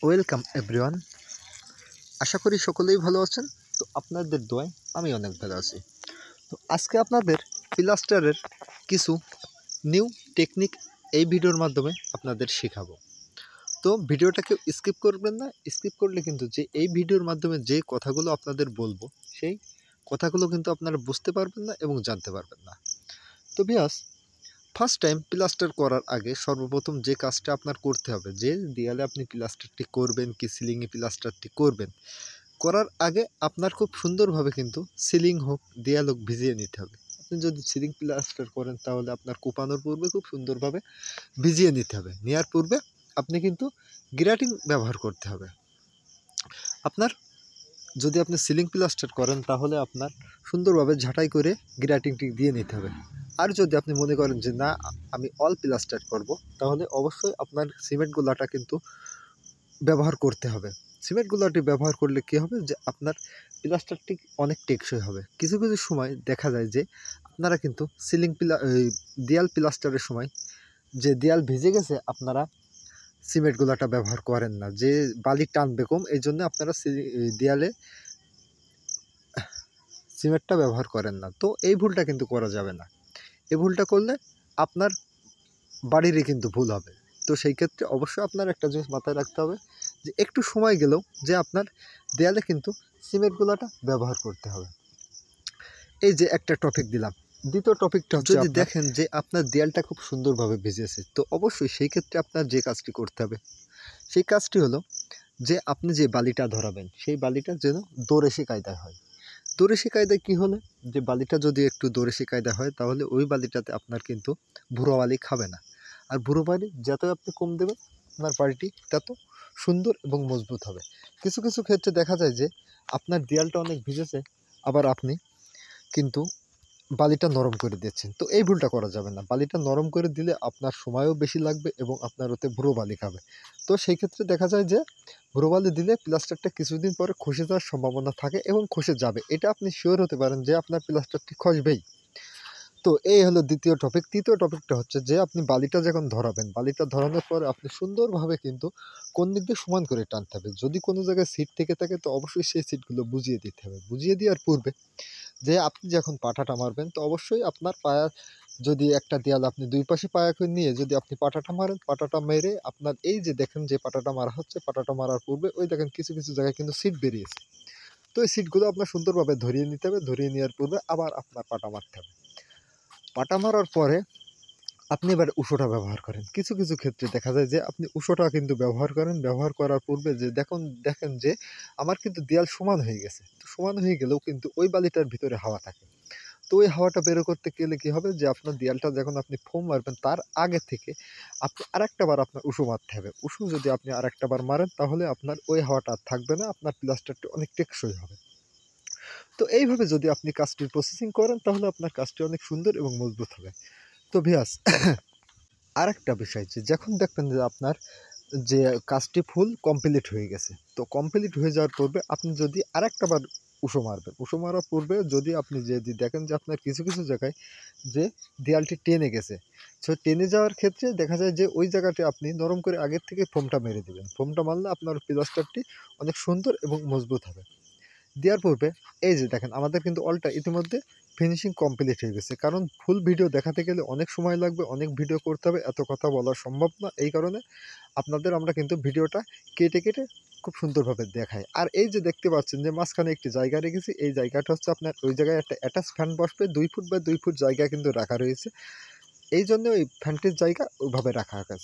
Welcome everyone. আশা করি সকলেই ভালো আছেন। তো আপনাদের দোয়ায় আমি অনেক ভালো আছি। তো আজকে আপনাদের প্লাস্টারের কিছু নিউ টেকনিক এই ভিডিওর মাধ্যমে আপনাদের শেখাবো। তো ভিডিওটাকে স্কিপ করবেন না। স্কিপ করলে কিন্তু যে এই ভিডিওর মাধ্যমে যে কথাগুলো আপনাদের বলবো সেই কথাগুলো কিন্তু আপনারা বুঝতে পারবেন না এবং জানতে পারবেন না। তো ভিউয়ার্স, ফার্স্ট টাইম প্লাস্টার করার আগে সর্বপ্রথম যে কাজটা আপনার করতে হবে, যে দেয়ালে আপনি প্লাস্টারটি করবেন কি সিলিংয়ে প্লাস্টারটি করবেন, করার আগে আপনার খুব সুন্দরভাবে কিন্তু সিলিং হোক দেয়াল হোক ভিজিয়ে নিতে হবে। আপনি যদি সিলিং প্লাস্টার করেন তাহলে আপনার কোপানোর পূর্বে খুব সুন্দরভাবে ভিজিয়ে নিতে হবে। নেওয়ার পূর্বে আপনি কিন্তু গ্রাটিং ব্যবহার করতে হবে। আপনার যদি আপনি সিলিং প্লাস্টার করেন তাহলে আপনার সুন্দরভাবে ঝাঁটাই করে গ্রাটিংটি দিয়ে নিতে হবে। আর যদি আপনি মনে করেন যে না আমি অল প্লাস্টার করব, তাহলে অবশ্যই আপনার সিমেন্ট গুলাটা কিন্তু ব্যবহার করতে হবে। সিমেন্ট গুলাটি ব্যবহার করলে কী হবে, যে আপনার প্লাস্টারটি অনেক টেকসই হবে। কিছু কিছু সময় দেখা যায় যে আপনারা কিন্তু দেয়াল প্লাস্টারের সময় যে দেয়াল ভিজে গেছে আপনারা সিমেন্ট গুলাটা ব্যবহার করেন না, যে বালি টানবে কম, এই জন্য আপনারা দেয়ালে সিমেন্টটা ব্যবহার করেন না। তো এই ভুলটা কিন্তু করা যাবে না। এই ভুলটা করলে আপনার বাড়িরই কিন্তু ভুল হবে। তো সেই ক্ষেত্রে অবশ্যই আপনার একটা জিনিস মাথায় রাখতে হবে, যে একটু সময় গেলেও যে আপনার দেয়ালে কিন্তু সিমেন্টগুলোটা ব্যবহার করতে হবে। এই যে একটা টপিক দিলাম। দ্বিতীয় টপিকটা হচ্ছে, যদি দেখেন যে আপনার দেয়ালটা খুব সুন্দরভাবে ভিজেছে, তো অবশ্যই সেই ক্ষেত্রে আপনার যে কাজটি করতে হবে সেই কাজটি হলো যে আপনি যে বালিটা ধরাবেন সেই বালিটা যেন দোরেশি কায়দায় হয়। দোরেশি কায়দায় কী হলে, যে বালিটা যদি একটু দোরেশি কায়দা হয় তাহলে ওই বালিটাতে আপনার কিন্তু ভুরো বালি খাবে না। আর ভুরো বালি যত আপনি কম দেবেন আপনার বাড়িটি তত সুন্দর এবং মজবুত হবে। কিছু কিছু ক্ষেত্রে দেখা যায় যে আপনার দেয়ালটা অনেক ভিজেছে, আবার আপনি কিন্তু বালিটা নরম করে দিচ্ছেন। তো এই ভুলটা করা যাবে না। বালিটা নরম করে দিলে আপনার সময়ও বেশি লাগবে এবং আপনার ওতে ভুরো বালি খাবে। তো সেই ক্ষেত্রে দেখা যায় যে ভুরো বালি দিলে প্লাস্টারটা কিছুদিন পরে খসে যাওয়ার সম্ভাবনা থাকে এবং খসে যাবে। এটা আপনি শিওর হতে পারেন যে আপনার প্লাস্টারটি খসবেই। তো এই হলো দ্বিতীয় টপিক। তৃতীয় টপিকটা হচ্ছে যে আপনি বালিটা যখন ধরাবেন, বালিটা ধরানোর পরে আপনি সুন্দরভাবে কিন্তু কোন দিক দিয়ে সমান করে টানতে হবে। যদি কোনো জায়গায় সিট থেকে থাকে তো অবশ্যই সেই সিটগুলো বুঝিয়ে দিতে হবে। বুঝিয়ে দেওয়ার পূর্বে যে আপনি যখন পাটাটা মারবেন তো অবশ্যই আপনার পায়া, যদি একটা দেয়াল আপনি দুই পাশে পায়া করে নিয়ে যদি আপনি পাটাটা মারেন, পাটাটা মেরে আপনার এই যে দেখেন যে পাটাটা মারা হচ্ছে, পাটাটা মারার পূর্বে ওই দেখেন কিছু কিছু জায়গায় কিন্তু সিট বেরিয়েছে। তো এই সিটগুলো আপনার সুন্দরভাবে ধরিয়ে নিতে হবে। ধরিয়ে নেওয়ার পূর্বে আবার আপনার পাটা মারতে হবে। পাটা মারার পরে আপনি এবার উষোটা ব্যবহার করেন। কিছু কিছু ক্ষেত্রে দেখা যায় যে আপনি উষোটা কিন্তু ব্যবহার করেন। ব্যবহার করার পূর্বে যে দেখেন যে আমার কিন্তু দেয়াল সমান হয়ে গেছে। তো সমান হয়ে গেলেও কিন্তু ওই বালিটার ভিতরে হাওয়া থাকে। তো ওই হাওয়াটা বের করতে গেলে কী হবে, যে আপনার দেয়ালটা যখন আপনি ফোম মারবেন তার আগে থেকে আপনি আরেকটা বার আপনার উষো মারতে হবে। উষো যদি আপনি আরেকটা বার মারেন তাহলে আপনার ওই হাওয়াটা আর থাকবে না। আপনার প্লাস্টারটি অনেক টেকসই হবে। তো এইভাবে যদি আপনি কাজটির প্রসেসিং করেন তাহলে আপনার কাজটি অনেক সুন্দর এবং মজবুত হবে। তো ভিউয়ার্স, আরেকটা বিষয়, যে যখন দেখবেন যে আপনার যে কাজটি ফুল কমপ্লিট হয়ে গেছে, তো কমপ্লিট হয়ে যাওয়ার পূর্বে আপনি যদি আরেকটা বার উষো মারবেন। উষো মারার পূর্বে যদি আপনি যদি দেখেন যে আপনার কিছু কিছু জায়গায় যে দেয়ালটি টেনে গেছে, সো টেনে যাওয়ার ক্ষেত্রে দেখা যায় যে ওই জায়গাটি আপনি নরম করে আগের থেকে ফোমটা মেরে দেবেন। ফোমটা মারলে আপনার প্লাস্টারটি অনেক সুন্দর এবং মজবুত হবে। দেওয়ার পূর্বে এই যে দেখেন আমাদের কিন্তু অলটা ইতিমধ্যে ফিনিশিং কমপ্লিট হয়ে গেছে। কারণ ফুল ভিডিও দেখাতে গেলে অনেক সময় লাগবে, অনেক ভিডিও করতে হবে, এত কথা বলা সম্ভব না। এই কারণে আপনাদের আমরা কিন্তু ভিডিওটা কেটে কেটে খুব সুন্দরভাবে দেখাই। আর এই যে দেখতে পাচ্ছেন যে মাঝখানে একটি জায়গা রেখেছি, এই জায়গাটা হচ্ছে আপনার ওই জায়গায় একটা অ্যাটাচ ফ্যান বসবে। 2 ফুট বা 2 ফুট জায়গা কিন্তু রাখা রয়েছে। এই জন্য ওই ফ্যানটির জায়গা ওইভাবে রাখা আছে।